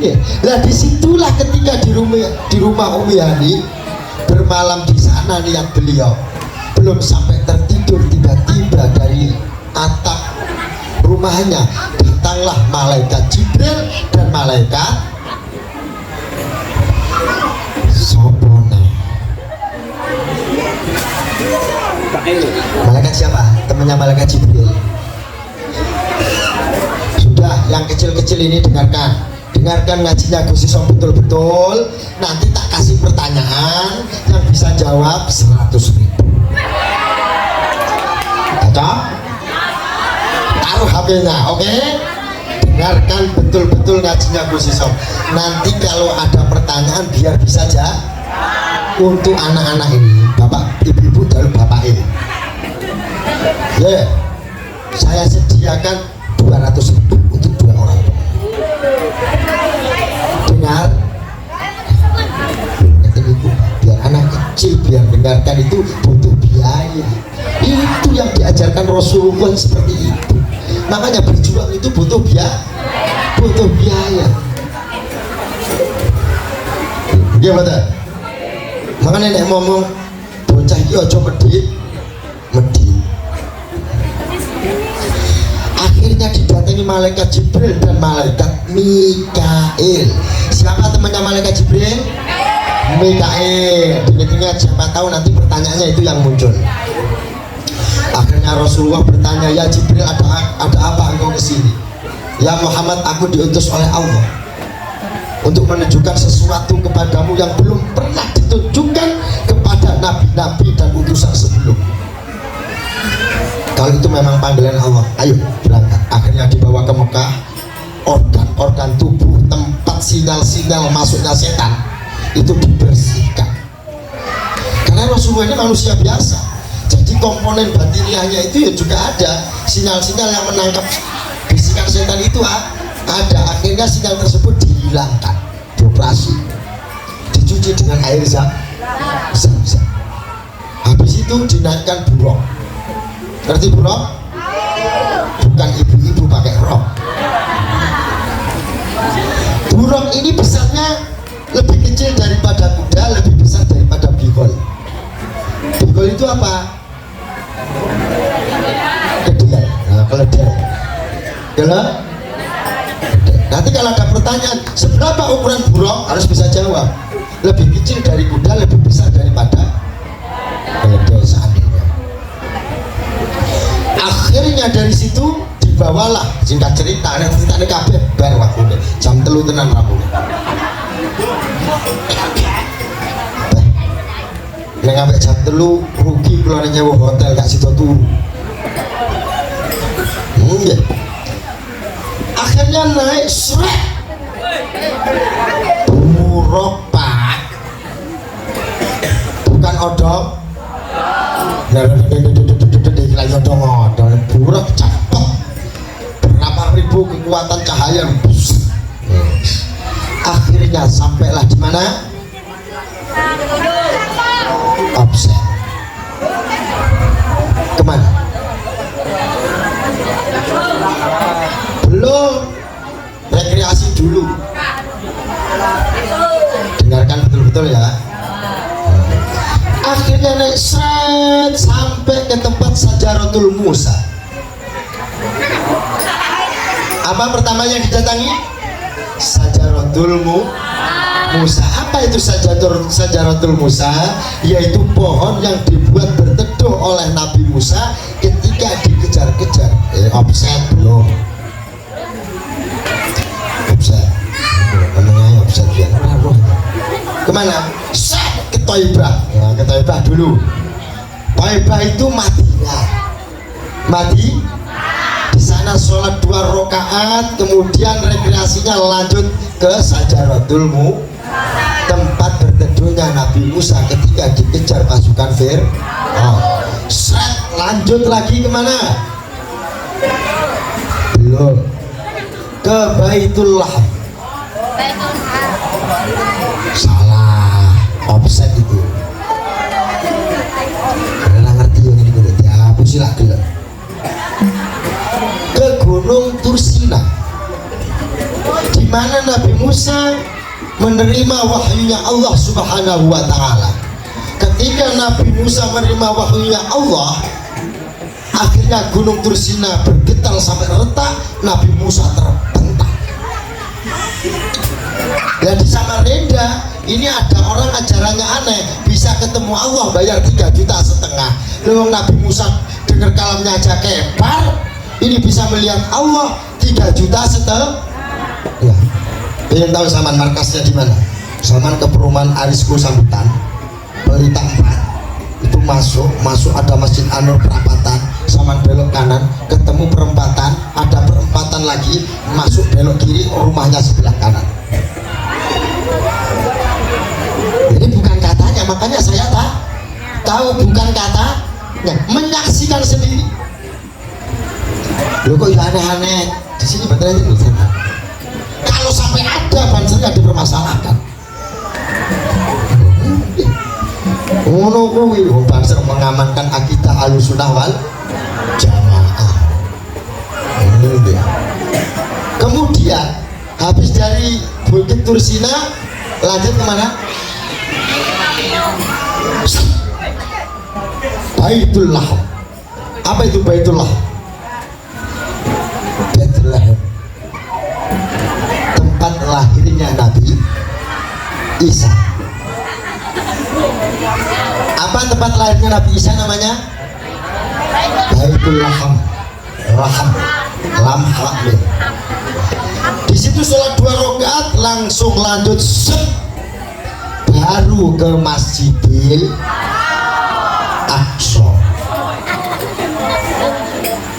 Jibril. Nah disitulah ketika di rumah Umi Hani bermalam di sana niat beliau, belum sampai tertidur tiba-tiba dari atap rumahnya datanglah malaikat Jibril dan malaikat Sopone. Malaikat siapa? Temannya malaikat Jibril. Sudah, yang kecil-kecil ini dengarkan ngajinya Gus Isom betul-betul. Nanti tak kasih pertanyaan, yang bisa jawab 100.000. Cocok? Taruh HP-nya, oke? Dengarkan betul-betul ngajinya Gus Isom. Nanti kalau ada pertanyaan biar bisa jawab. Untuk anak-anak ini, bapak, ibu-ibu dan bapak ini, ya, saya sediakan 200.000 untuk 2 orang. Dengar, biar anak kecil biar dengarkan itu butuh biaya. Itu yang diajarkan Rasulullah seperti itu. Makanya berjuang itu butuh biaya. Gimana? Makanya nek ngomong bocah iki aja medhit. Akhirnya didatangi malaikat Jibril dan malaikat Mikail. Siapa temannya malaikat Jibril? Mikail. Ingat-ingat, siapa tahu nanti pertanyaannya itu yang muncul. Akhirnya Rasulullah bertanya, ya Jibril, ada apa engkau kesini? Ya Muhammad, aku diutus oleh Allah untuk menunjukkan sesuatu kepadamu yang belum pernah ditunjukkan kepada nabi-nabi dan utusan sebelum. Kalau itu memang panggilan Allah, ayo berangkat. Akhirnya dibawa ke Mekah. Organ-organ tubuh, tempat sinyal-sinyal masuknya setan itu dibersihkan. Karena Rasulullah ini manusia biasa, jadi komponen batiniahnya itu ya juga ada sinyal-sinyal yang menangkap bisikan setan itu ada. Akhirnya sinyal tersebut dihilangkan, dioperasi, dicuci dengan air zam-zam. Habis itu dinaikkan buruk. Ngerti buruk? Bukan ibu-ibu pakai rok. Buruk ini besarnya lebih kecil daripada kuda, lebih besar daripada bigol. Bigol itu apa? Kedelai. Nah, keledai. Nanti kalau ada pertanyaan seberapa ukuran burung, harus bisa jawab. Lebih kecil dari kuda, lebih besar daripada keledai seandainya. Akhirnya dari situ dibawalah, singkat cerita, ada cerita ini kabeh bar waktu jam 3 tenan rabu. Yang sampai jam 3 rugi keluar nyewa hotel gak situ turu. Ya. Akhirnya naik srek buruk pak, bukan odong. Lagi odong buruk cepet berapa ribu kekuatan cahaya. Akhirnya sampailah di mana? Offset. Kemana? Belum, rekreasi dulu. Dengarkan betul-betul ya. Akhirnya naik set sampai ke tempat Sajaratul Musa. Apa pertama yang didatangi? Sajaratul Musa. Apa itu Sajaratul Musa? Yaitu pohon yang dibuat berteduh oleh Nabi Musa ketika dikejar-kejar. Offset belum. Offset ya. Kemana? Ke Thaibah. Nah, ke Thaibah dulu. Thaibah itu Madi. Di sana sholat 2 rakaat, kemudian rekreasinya lanjut ke Sajaratul Musa, tempat berteduhnya Nabi Musa ketika dikejar pasukan Fir'aun. Lanjut lagi kemana? Belum. Ke Baitullah. Salah, offset itu. Karena ngerti yang ini dulu, dihapus lah gelap. Ke Gunung Tursina. Di mana Nabi Musa menerima wahyunya Allah Subhanahu wa Ta'ala. Ketika Nabi Musa menerima wahyunya Allah, akhirnya gunung Tursina bergetar sampai retak, Nabi Musa terbentak. Dan di Samarinda ini ada orang ajarannya aneh, bisa ketemu Allah bayar 3,5 juta. Lalu Nabi Musa dengar kalamnya aja kebar, ini bisa melihat Allah 3,5 juta. Ya, pengen tahu Salman markasnya di mana? Salman ke perumahan Arisku Sambutan, Pelita 4. Itu masuk ada Masjid Anur perempatan, Salman belok kanan, ketemu perempatan, ada perempatan lagi, masuk belok kiri, rumahnya sebelah kanan. Ini bukan katanya, makanya saya tahu bukan katanya, menyaksikan sendiri. Loh kok ya aneh-aneh, di sini betul aja nih. Kalau sampai ada bansernya dipermasalahkan. Ngono kuwi banser mengamankan akidah Ahlussunnah wal Jamaah. Kemudian habis dari Bukit Tursina lanjut kemana? Baitullah. Apa itu Baitullah? Bethlehem, tempat lahirnya Nabi Isa. Apa tempat lahirnya Nabi Isa namanya? Baitul Laham. Lam hamil. Di situ sholat 2 rakaat langsung lanjut baru ke Masjidil Aqsa.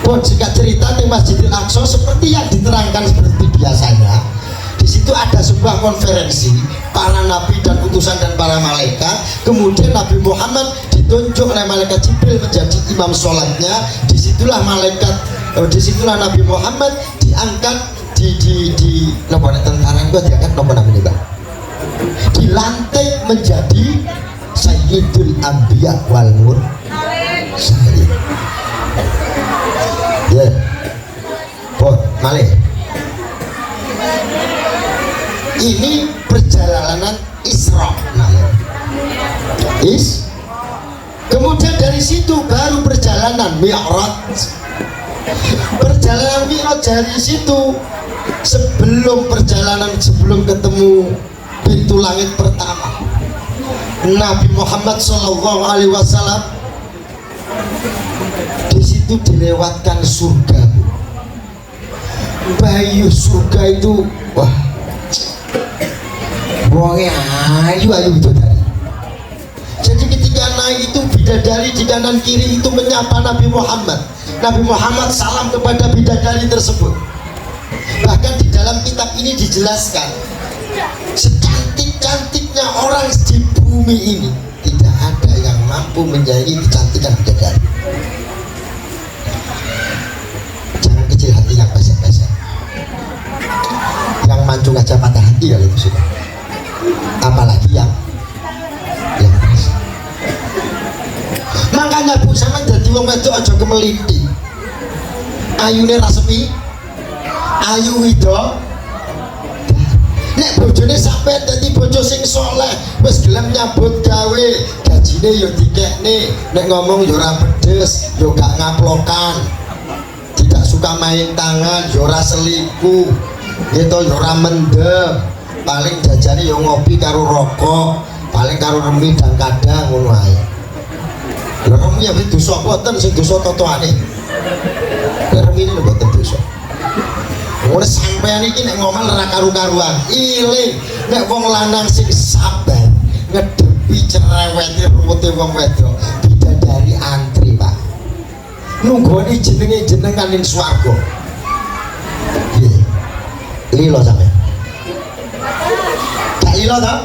Buat singkat cerita di Masjidil Aqsa seperti yang diterangkan seperti biasanya. Di situ ada sebuah konferensi para nabi dan utusan dan para malaikat. Kemudian Nabi Muhammad ditunjuk oleh malaikat Jibril menjadi imam sholatnya. Disitulah Nabi Muhammad diangkat di nomor tentara itu diangkat nomor namanya Bang. Dilantik menjadi Sayyidul Anbiya wal Mursalin. Ya, Bot, Malih. Ini perjalanan Isra namanya. Kemudian dari situ baru perjalanan Mi'raj. Perjalanan Mi'raj dari situ sebelum ketemu pintu langit pertama, Nabi Muhammad SAW di situ dilewatkan surga. Bayu surga itu wah, wongnya ayu itu tadi. Jadi ketika naik itu bidadari di kanan kiri itu menyapa Nabi Muhammad. Nabi Muhammad salam kepada bidadari tersebut. Bahkan di dalam kitab ini dijelaskan, secantik-cantiknya orang di bumi ini tidak ada yang mampu menyaingi kecantikan bidadari. Jangan kecil hati yang pesek-pesek, yang mancung aja patah hati kali itu sudah, apalagi yang pesek. Makanya Bu sama jadi wong wedok aja kemeliti. Ayune ra sepi, ayu itu. Nek bojone sampai dadi bojo sing soleh, wis gelem nyambut gawe, gajine yo dikekne, nek ngomong yo ora pedes, yo gak ngaplokan. Tidak suka main tangan, yo ora selingkuh. Gitu yo ora mendem. Paling jajane yo ngopi karo rokok, paling karo remi dan kadang ngono ae. Lha remi ya dosa boten sing dosa totoane. Remi ini boten dosa. Mulai sampean iki nek ngomong ora karu-karuan. Iling nek wong lanang sing sabar ngedepi cerewete ruwete wong wedok bidadari antri, Pak. Nunggoni jenengan ning swarga. Nggih. Lilo sampean. Gak lilo ta?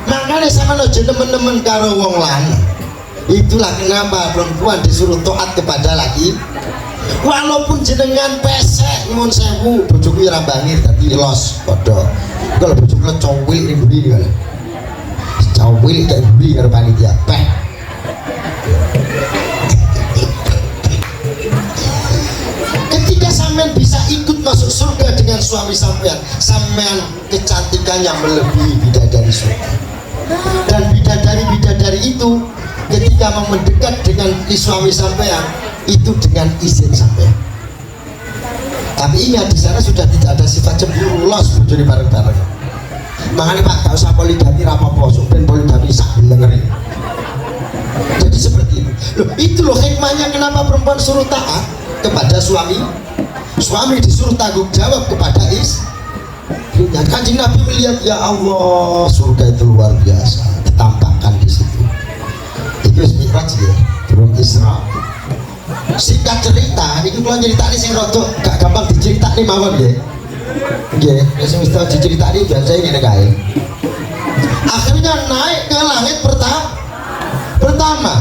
Makanya sampean aja nemen-nemen karo wong lanang. Itulah kenapa perempuan disuruh taat kepada laki. Walaupun jenengan pesek nyuwun sewu, bojoku ora bangir dadi los padha. Kalau bojoku cowil ning mburi kan. Cowil tak mburi karo panitia peh. Ketika sampean bisa ikut masuk surga dengan dengan suami sampean kecantikan yang melebihi bidadari surga. Dan bidadari itu ketika mau mendekat dengan suami sampean itu dengan izin sampean. Tapi ingat di sana sudah tidak ada sifat cemburu, los bojone bareng-bareng. Makanya Pak gak usah poligami rapopo, ben poligami sak ngeri. Jadi seperti itu. Loh, itu loh hikmahnya kenapa perempuan suruh taat kepada suami. Suami disuruh tanggung jawab kepada istrinya. Kanjeng Nabi melihat, ya Allah, surga itu luar biasa, ditampakkan di situ. Itu Mi'raj ya, belum Isra. Singkat cerita, ini kalau cerita ini sing rodok gak gampang dicerita nih mawon ya. Nggih, wis mesti diceritani biasa ngene kae. Akhirnya naik ke langit pertama.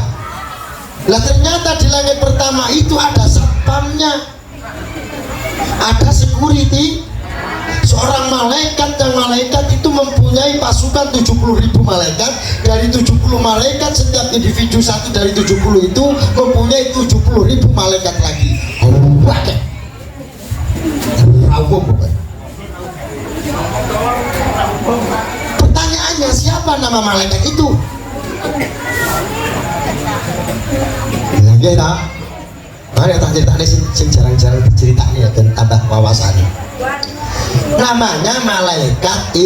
Lah ternyata di langit pertama itu ada satpamnya. Ada security. Seorang malaikat, yang malaikat itu mempunyai pasukan 70.000 malaikat. Dari 70 malaikat, setiap individu satu dari 70 itu mempunyai 70.000 malaikat lagi. Banyak. Rawuh bukan. Pertanyaannya, siapa nama malaikat itu? Nggih ta? Mari tak ceritane sing jarang-jarang diceritani ya dan tambah wawasan. Namanya malaikat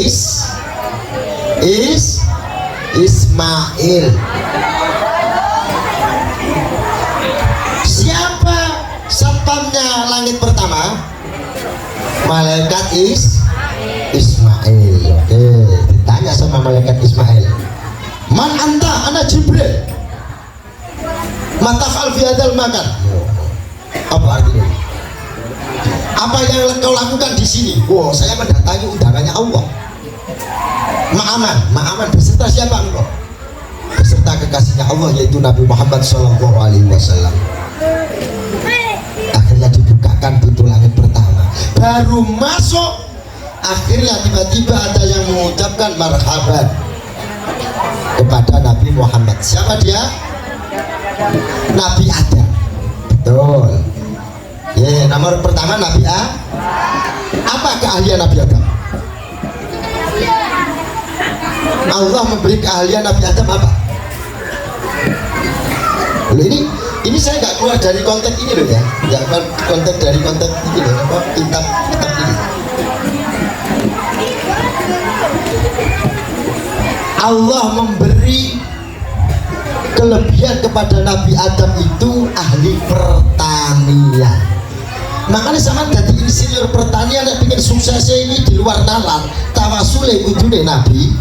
Ismail. Siapa satpamnya langit pertama? Malaikat Ismail. Oke, ditanya sama malaikat Ismail, man anta? Ana Jibril. Matafal fi hadzal makan. Apa artinya? Apa yang kau lakukan di sini? Wow, saya mendatangi undangannya Allah. Ma'aman beserta siapa engkau? Beserta kekasihnya Allah, yaitu Nabi Muhammad SAW. Akhirnya dibukakan pintu langit pertama. Baru masuk, akhirnya tiba-tiba ada yang mengucapkan marhaban kepada Nabi Muhammad. Siapa dia? Nabi Adam. Betul. Ya, nomor pertama Nabi A. Apa keahlian Nabi Adam? Allah memberi keahlian Nabi Adam apa? Loh, ini saya nggak keluar dari konteks ini loh ya, nggak konteks dari konteks ini loh, apa kitab ini. Allah memberi kelebihan kepada Nabi Adam itu ahli pertanian. Makanya sama jadi insinyur pertanian yang bikin suksesnya ini di luar nalar tawasule kudune Nabi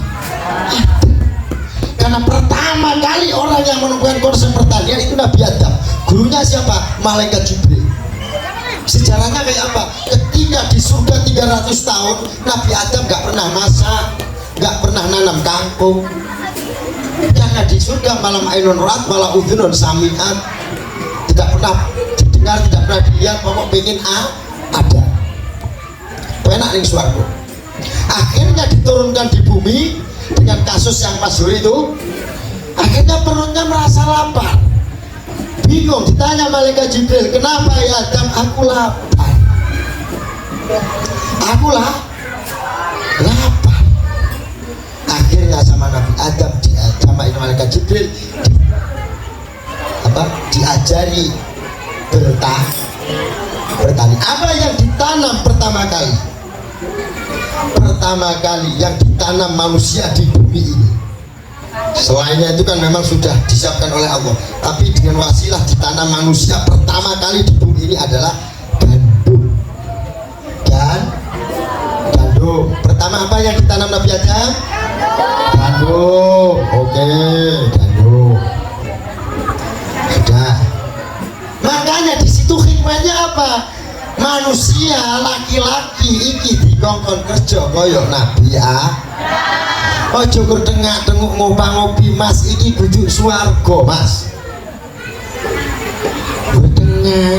Adam. Karena pertama kali orang yang menemukan konsep pertanian itu Nabi Adam. Gurunya siapa? Malaikat Jibril. Sejarahnya kayak apa? Ketika di surga 300 tahun Nabi Adam gak pernah masak, gak pernah nanam kangkung. Karena di surga malam ainun rat, malam udhunun sami'at, tidak pernah didengar, tidak pernah dilihat, pokok pengen ada. Penak ning swarga. Akhirnya diturunkan di bumi dengan kasus yang masyhur itu. Akhirnya perutnya merasa lapar. Bingung, ditanya malaikat Jibril, kenapa ya Adam? Aku lapar. Aku lapar. Akhirnya sama Nabi Adam sama malaikat Jibril diajari bertani. Apa yang ditanam pertama kali? Pertama kali yang ditanam manusia di bumi ini. Selainnya itu kan memang sudah disiapkan oleh Allah, tapi dengan wasilah ditanam manusia pertama kali di bumi ini adalah gandum. Gandum. Pertama apa yang ditanam Nabi Adam? Gandum. Oke, gandum. Sudah. Makanya di situ hikmahnya apa? Manusia laki-laki iki dikongkon kerja koyok Nabi ojo kur tengok ngopi mas, iki kudu swarga mas.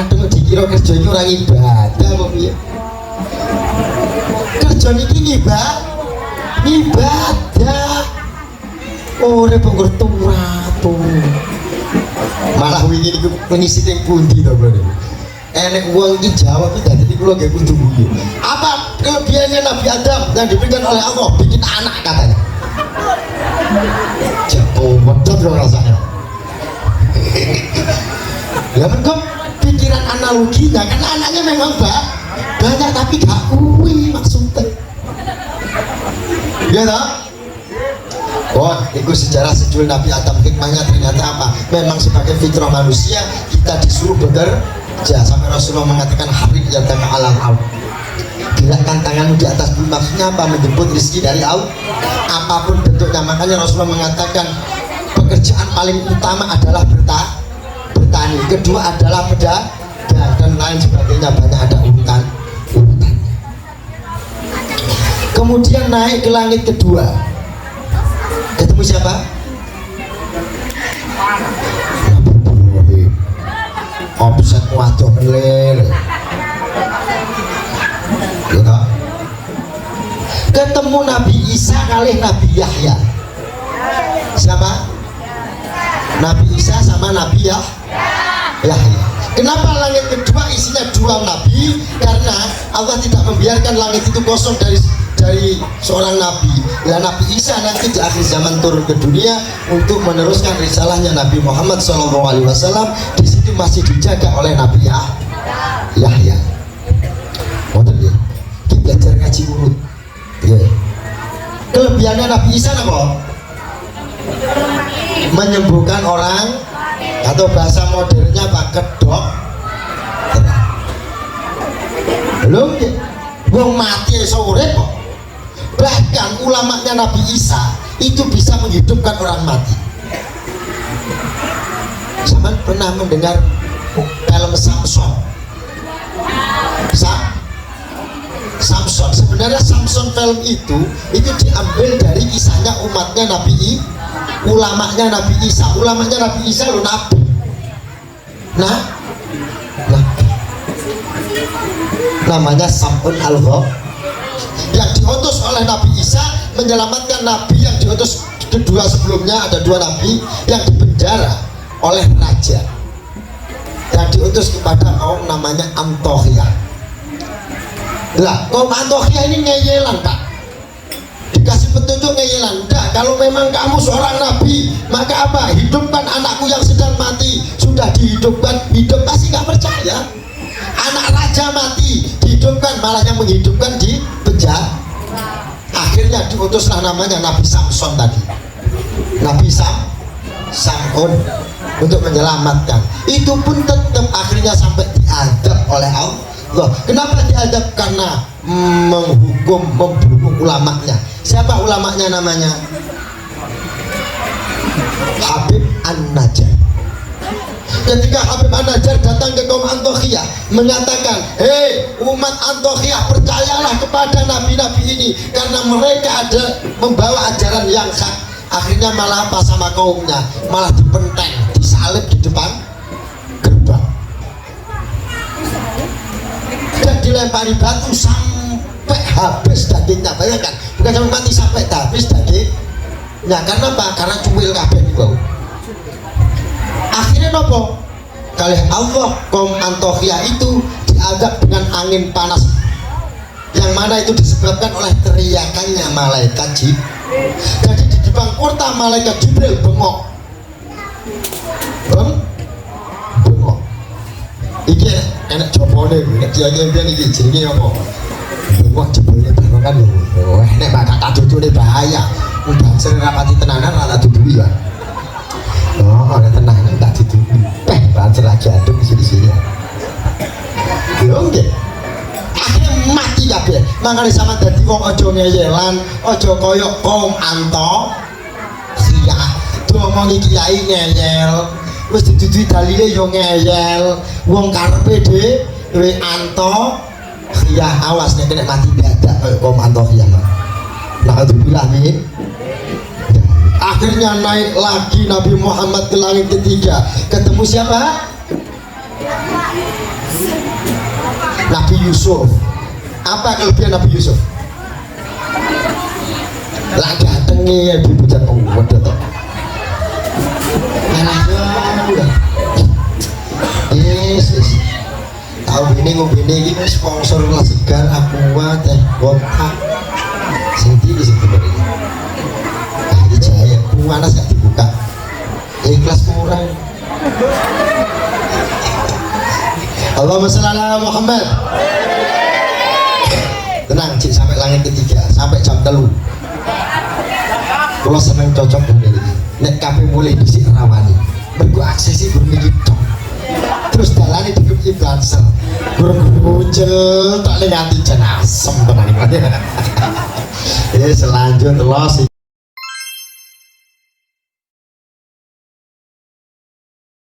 Tengok dikira kerja ini orang ibadah apa piye? Kerja niki ibadah. Ora penggur turatu. Malah wingi niku pengisi teng pundi to, Bro? Enek wong iki jawab iki dadi kula nggih kudu guyu. Apa kelebihannya Nabi Adam yang diberikan oleh Allah bikin anak katanya. Jauh betul dong rasanya. Ya kan pikiran analoginya kan anaknya memang banyak tapi gak kuwi maksudnya. Ya toh? Oh, itu sejarah sejul Nabi Adam. Hikmahnya ternyata apa? Memang sebagai fitrah manusia kita disuruh bekerja. Sampai Rasulullah mengatakan harik yadaka alal al. Gerakkan tanganmu di atas bumi. Maksudnya apa? Menjemput rezeki dari Allah. Apapun bentuknya. Makanya Rasulullah mengatakan pekerjaan paling utama adalah bertani. Kedua adalah pedagang dan lain sebagainya. Banyak ada urutan. Kemudian naik ke langit kedua. Ketemu siapa? Nabi Ibrahim. Omset waduh melel. Ya, ketemu Nabi Isa kali Nabi Yahya. Siapa? Nabi Isa sama Nabi Yahya. Kenapa langit kedua isinya dua nabi? Karena Allah tidak membiarkan langit itu kosong dari seorang nabi. Ya, Nabi Isa nanti di akhir zaman turun ke dunia untuk meneruskan risalahnya Nabi Muhammad SAW. Di situ masih dijaga oleh Nabi Yahya. Betul ya? Kita belajar ngaji urut. Ya. Kelebihannya Nabi Isa apa? Menyembuhkan orang, atau bahasa modernnya apa? Kedok. Belum ya? Wong mati sore kok. Bahkan ulamanya Nabi Isa itu bisa menghidupkan orang mati. Zaman pernah mendengar film Samson? Samson. Sebenarnya Samson film itu diambil dari kisahnya umatnya Nabi ulamanya Nabi Isa. Ulamanya Nabi Isa lo nabi. Namanya Sam'un al-Ghab yang diutus oleh Nabi Isa menyelamatkan nabi yang diutus kedua sebelumnya. Ada dua nabi yang dipenjara oleh raja dan diutus kepada kaum namanya Antokhia. Lah, kaum Antokhia ini ngeyelan Pak, dikasih petunjuk ngeyelan. Nah, kalau memang kamu seorang nabi, maka apa? Hidupkan anakku yang sedang mati. Sudah dihidupkan, hidup pasti nggak percaya. Anak raja mati, dihidupkan, malah yang menghidupkan di penjara. Akhirnya diutuslah namanya Nabi Samson tadi, Nabi Sam'un untuk menyelamatkan. Itu pun tetap akhirnya sampai diadab oleh Allah. Kenapa diadab? Karena menghukum, membunuh ulamanya. Siapa ulamanya namanya? Habib An-Najjar. Ketika Habib An-Najjar datang ke kaum Antokhia mengatakan, hei umat Antokhia, percayalah kepada nabi-nabi ini karena mereka ada membawa ajaran yang hak. Akhirnya malah apa sama kaumnya? Malah dipenteng, disalib di depan gerbang dan dilempari batu sampai habis dagingnya. Bayangkan, bukan sampai mati, sampai habis dagingnya. Karena apa? Karena cuwil kabeh di bawah. Akhirnya nopo? Kali Allah kaum Antokhia itu diadab dengan angin panas, yang mana itu disebabkan oleh teriakannya malaikat Jibril. Jadi di depan kurta malaikat Jibril bengok. Iki enak jopone, dia iki jenenge apa? Bengok jebule barokan lho. Nek bakal kadudune bahaya. Udah sering rapati tenanan rata dudui ya. Oh, ada tenanan tak dudui. Banser lagi aduk di sini. Yo nggih. Akhirnya mati kabeh. Mangkane sama dadi wong aja ngeyelan, aja kaya kaum Antokhia. Diomongi kiai ngeyel, wis didudui dalile yo ngeyel. Wong karepe dhewe Antokhia, awas nek kena mati dadak kaya kaum Antokhia. Alhamdulillah nih. Akhirnya naik lagi Nabi Muhammad ke langit ketiga. Ketemu siapa? Nabi Yusuf. Apa kelebihan Nabi Yusuf? Lah gatengi ibu bocah wedok to. Yes. tahu ini ngombene iki wis sponsor kelas segar aqua teh vodka sing iki sing bener iki Kali Jaya panas gak dibuka ikhlas kurang Allahumma sholli ala Muhammad tenang cik sampai langit ketiga sampai jam 3 kalau seneng cocok dengan ini nek kafe mulai disik rawani mergo aksesi bermikir terus dalane di grup Ibransel guru-guru tak nganti jan asem tenan iki selanjutnya